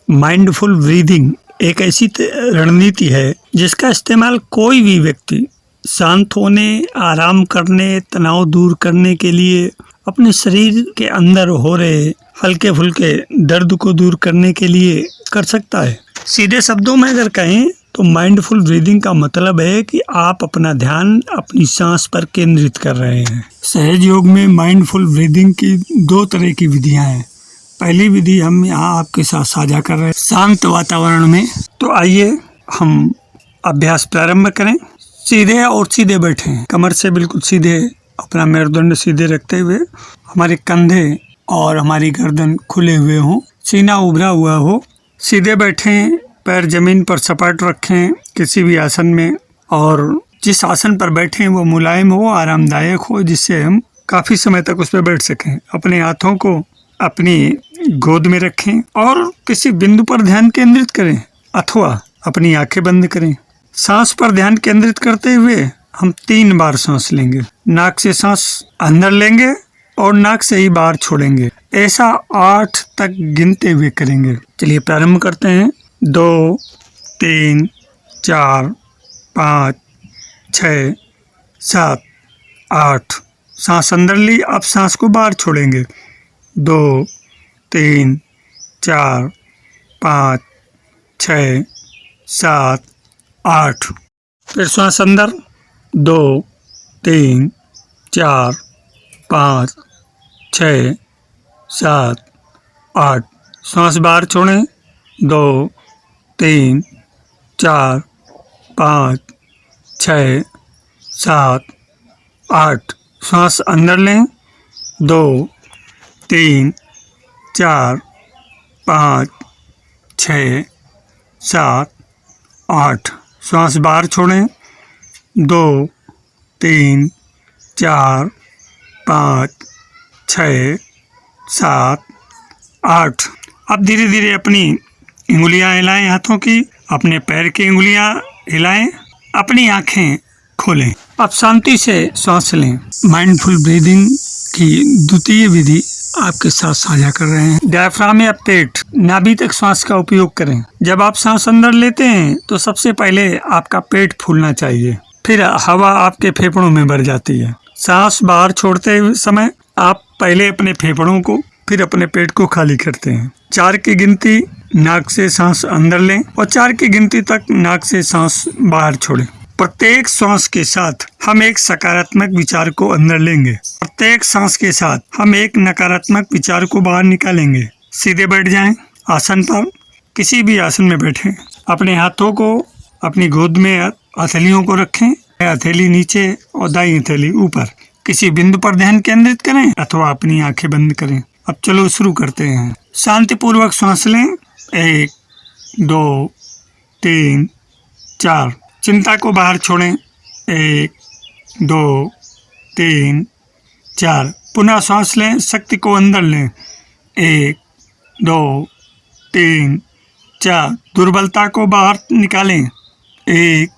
Mindful breathing एक ऐसी रणनीति है जिसका इस्तेमाल कोई भी व्यक्ति शांत होने, आराम करने, तनाव दूर करने के लिए, अपने शरीर के अंदर हो रहे हल्के फुल्के दर्द को दूर करने के लिए कर सकता है। सीधे शब्दों में अगर कहें तो माइंडफुल ब्रीदिंग का मतलब है कि आप अपना ध्यान अपनी सांस पर केंद्रित कर रहे हैं। सहज योग में माइंडफुल ब्रीदिंग की 2 तरह की विधियां हैं। पहली विधि हम यहाँ आपके साथ साझा कर रहे हैं शांत वातावरण में। तो आइए हम अभ्यास प्रारंभ करें। सीधे और सीधे बैठें, कमर से बिल्कुल सीधे, अपना मेरुदंड सीधे रखते हुए, हमारे कंधे और हमारी गर्दन खुले हुए हों, सीना उभरा हुआ हो। सीधे बैठें, पैर जमीन पर सपाट रखें किसी भी आसन में, और जिस आसन पर बैठें वो मुलायम हो, आरामदायक हो, जिससे हम काफ़ी समय तक उस पर बैठ सकें। अपने हाथों को अपनी गोद में रखें और किसी बिंदु पर ध्यान केंद्रित करें अथवा अपनी आंखें बंद करें। सांस पर ध्यान केंद्रित करते हुए हम 3 बार सांस लेंगे। नाक से सांस अंदर लेंगे और नाक से ही बाहर छोड़ेंगे। ऐसा 8 तक गिनते हुए करेंगे। चलिए प्रारंभ करते हैं। 2, 3, 4, 5, 6, 7, 8। सांस अंदर ली, अब सांस को बाहर छोड़ेंगे। 2, 3, 4, 5, 6, 7, 8। फिर सांस अंदर। 2, 3, 4, 5, 6, 7, 8। सांस बाहर छोड़ें। 2, 3, 4, 5, 6, 7, 8। सांस अंदर लें। 2, 3, 4, 5, 6, 7, 8। सांस बाहर छोड़ें। 2, 3, 4, 5, 6, 7, 8। अब धीरे धीरे अपनी उंगलियां हिलाएं हाथों की, अपने पैर की उंगलियां हिलाएं, अपनी आंखें खोलें। अब शांति से सांस लें। माइंडफुल ब्रीदिंग की द्वितीय विधि आपके साथ साझा कर रहे हैं। डायफ्राम या पेट, नाभि तक सांस का उपयोग करें। जब आप सांस अंदर लेते हैं तो सबसे पहले आपका पेट फूलना चाहिए, फिर हवा आपके फेफड़ों में भर जाती है। सांस बाहर छोड़ते हुए समय आप पहले अपने फेफड़ों को, फिर अपने पेट को खाली करते हैं। 4 की गिनती नाक से सांस अंदर लें और 4 की गिनती तक नाक से सांस बाहर छोड़ें। प्रत्येक सांस के साथ हम एक सकारात्मक विचार को अंदर लेंगे। प्रत्येक सांस के साथ हम एक नकारात्मक विचार को बाहर निकालेंगे। सीधे बैठ जाएं। आसन पर किसी भी आसन में बैठें। अपने हाथों को अपनी गोद में हथेलियों को रखें। हथेली नीचे और दाईं हथेली ऊपर। किसी बिंदु पर ध्यान केंद्रित करें अथवा अपनी आंखें बंद करें। अब चलो शुरू करते हैं। शांतिपूर्वक सांस लें। 1, 2, 3, 4। चिंता को बाहर छोड़ें। 1, 2, 3, 4। पुनः सांस लें। शक्ति को अंदर लें। 1, 2, 3, 4। दुर्बलता को बाहर निकालें। 1,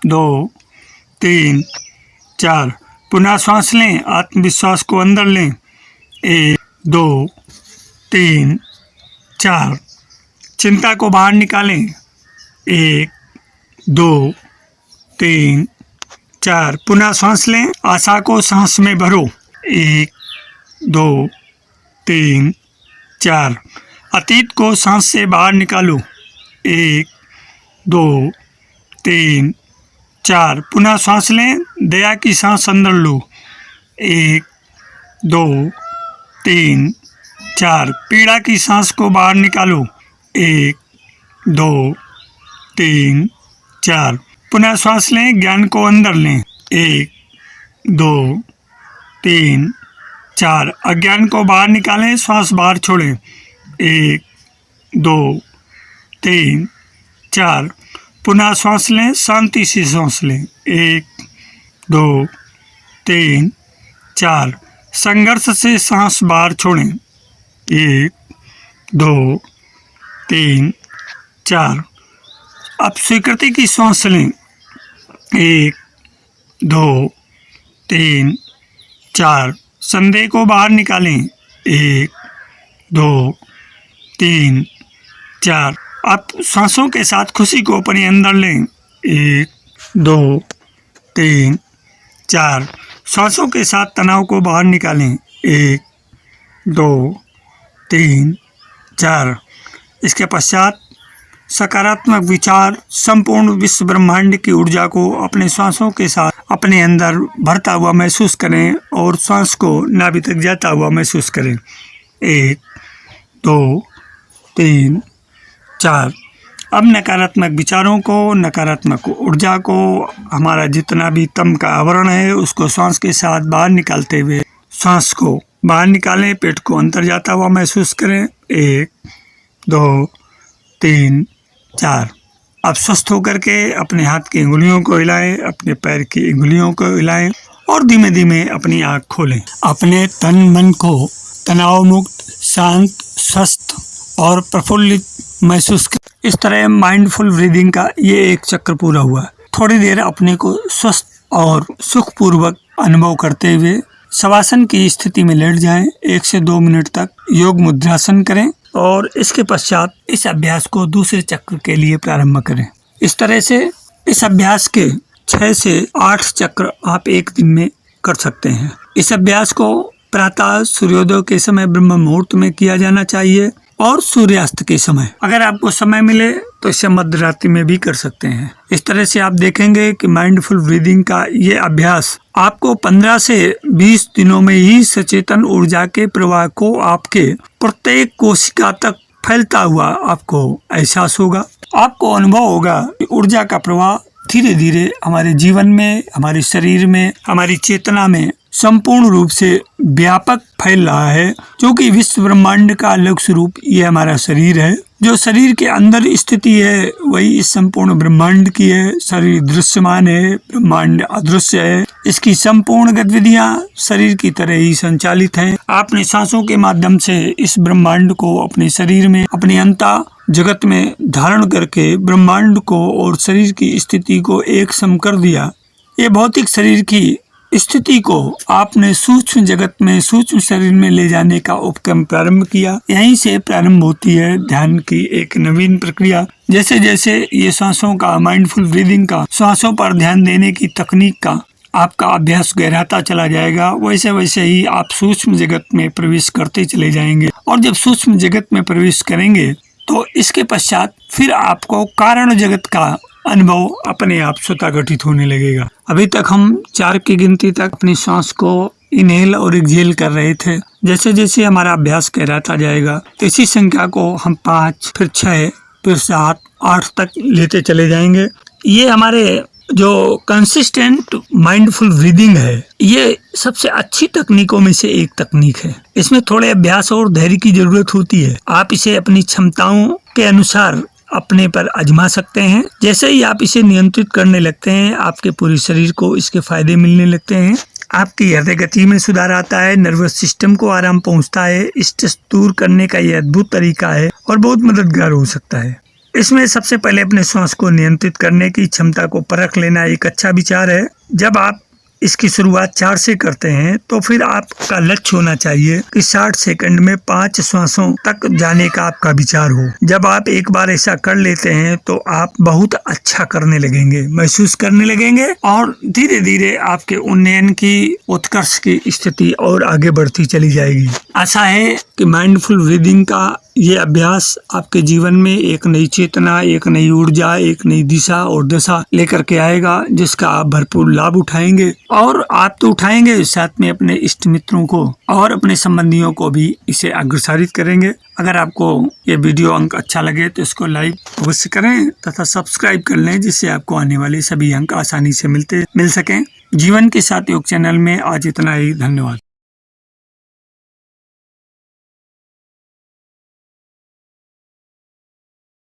2, 3, 4। पुनः सांस लें। आत्मविश्वास को अंदर लें। 1, 2, 3, 4। चिंता को बाहर निकालें। 1, 2, 3, 4। पुनः सांस लें। आशा को सांस में भरो। 1, 2, 3, 4। अतीत को सांस से बाहर निकालो। 1, 2, 3, 4। पुनः सांस लें। दया की सांस अंदर लो। 1, 2, 3, 4। पीड़ा की सांस को बाहर निकालो। 1, 2, 3, 4। पुनः सांस लें। ज्ञान को अंदर लें। 1, 2, 3, 4। अज्ञान को बाहर निकालें। श्वास बाहर छोड़ें। 1, 2, 3, 4। पुनः सांस लें। शांति से सांस लें। 1, 2, 3, 4। संघर्ष से सांस बाहर छोड़ें। 1, 2, 3, 4। अब स्वीकृति की सांस लें। 1, 2, 3, 4। संदेह को बाहर निकालें। 1, 2, 3, 4। आप सांसों के साथ खुशी को अपने अंदर लें। 1 2 3 4। सांसों के साथ तनाव को बाहर निकालें। 1 2 3 4। इसके पश्चात सकारात्मक विचार संपूर्ण विश्व ब्रह्मांड की ऊर्जा को अपने सांसों के साथ अपने अंदर भरता हुआ महसूस करें और सांस को नाभि तक जाता हुआ महसूस करें। 1 2 3 4। अब नकारात्मक विचारों को, नकारात्मक ऊर्जा को, हमारा जितना भी तम का आवरण है उसको सांस के साथ बाहर निकालते हुए सांस को बाहर निकालें। पेट को अंदर जाता हुआ महसूस करें। 1 2 3 4। अब स्वस्थ होकर के अपने हाथ की अंगुलियों को हिलाएं, अपने पैर की अंगुलियों को हिलाएं और धीमे धीमे अपनी आँख खोलें। अपने तन मन को तनाव मुक्त, शांत, स्वस्थ और प्रफुल्लित महसूस करें। इस तरह माइंडफुल ब्रीदिंग का ये एक चक्र पूरा हुआ। थोड़ी देर अपने को स्वस्थ और सुखपूर्वक अनुभव करते हुए शवासन की स्थिति में लेट जाएं। 1 से 2 मिनट तक योग मुद्रासन करें और इसके पश्चात इस अभ्यास को दूसरे चक्र के लिए प्रारंभ करें। इस तरह से इस अभ्यास के 6 से 8 चक्र आप एक दिन में कर सकते हैं। इस अभ्यास को प्रातः सूर्योदय के समय ब्रह्म मुहूर्त में किया जाना चाहिए और सूर्यास्त के समय। अगर आपको समय मिले तो इसे मध्य रात्रि में भी कर सकते हैं। इस तरह से आप देखेंगे कि माइंडफुल ब्रीदिंग का ये अभ्यास आपको 15 से 20 दिनों में ही सचेतन ऊर्जा के प्रवाह को आपके प्रत्येक कोशिका तक फैलता हुआ आपको एहसास होगा। आपको अनुभव होगा कि ऊर्जा का प्रवाह धीरे धीरे हमारे जीवन में, हमारे शरीर में, हमारी चेतना में संपूर्ण रूप से व्यापक फैल रहा है, जो कि विश्व ब्रह्मांड का अलग स्वरूप ये हमारा शरीर है। जो शरीर के अंदर स्थिति है वही इस संपूर्ण ब्रह्मांड की है। शरीर दृश्यमान है, ब्रह्मांड अदृश्य है। इसकी संपूर्ण गतिविधियां शरीर की तरह ही संचालित हैं। आपने सांसों के माध्यम से इस ब्रह्मांड को अपने शरीर में, अपने अंतः जगत में धारण करके ब्रह्मांड को और शरीर की स्थिति को एक सम कर दिया। ये भौतिक शरीर की स्थिति को आपने सूक्ष्म जगत में, सूक्ष्म शरीर में ले जाने का उपक्रम प्रारंभ किया। यहीं से प्रारंभ होती है ध्यान की एक नवीन प्रक्रिया। जैसे जैसे ये सांसों का, माइंडफुल ब्रीदिंग का, सांसों पर ध्यान देने की तकनीक का आपका अभ्यास गहराता चला जाएगा, वैसे वैसे ही आप सूक्ष्म जगत में प्रवेश करते चले जाएंगे। और जब सूक्ष्म जगत में प्रवेश करेंगे तो इसके पश्चात फिर आपको कारण जगत का अनुभव अपने आप स्वतः घटित होने लगेगा। अभी तक हम 4 की गिनती तक अपनी सांस को इनहेल और एक्सहेल कर रहे थे। जैसे जैसे हमारा अभ्यास गहराता जाएगा इसी संख्या को हम 5, फिर 6, फिर 7, 8 तक लेते चले जाएंगे। ये हमारे जो कंसिस्टेंट माइंडफुल ब्रीदिंग है, ये सबसे अच्छी तकनीकों में से एक तकनीक है। इसमें थोड़े अभ्यास और धैर्य की जरूरत होती है। आप इसे अपनी क्षमताओं के अनुसार अपने पर आजमा सकते हैं। जैसे ही आप इसे नियंत्रित करने लगते हैं, आपके पूरे शरीर को इसके फायदे मिलने लगते हैं। आपकी हृदय गति में सुधार आता है, नर्वस सिस्टम को आराम पहुंचता है। स्ट्रेस दूर करने का यह अद्भुत तरीका है और बहुत मददगार हो सकता है। इसमें सबसे पहले अपने श्वास को नियंत्रित करने की क्षमता को परख लेना एक अच्छा विचार है। जब आप इसकी शुरुआत 4 से करते हैं तो फिर आपका लक्ष्य होना चाहिए कि 60 सेकंड में 5 श्वासों तक जाने का आपका विचार हो। जब आप एक बार ऐसा कर लेते हैं तो आप बहुत अच्छा करने लगेंगे, महसूस करने लगेंगे और धीरे धीरे आपके उन्नयन की, उत्कर्ष की स्थिति और आगे बढ़ती चली जाएगी। आशा है कि माइंडफुल ब्रीदिंग का ये अभ्यास आपके जीवन में एक नई चेतना, एक नई ऊर्जा, एक नई दिशा और दशा लेकर के आएगा, जिसका आप भरपूर लाभ उठाएंगे। और आप तो उठाएंगे, साथ में अपने इष्ट मित्रों को और अपने संबंधियों को भी इसे अग्रसारित करेंगे। अगर आपको ये वीडियो अंक अच्छा लगे तो इसको लाइक अवश्य करें तथा सब्सक्राइब कर लें, जिससे आपको आने वाले सभी अंक आसानी से मिल सकें। जीवन के साथ योग चैनल में आज इतना ही। धन्यवाद।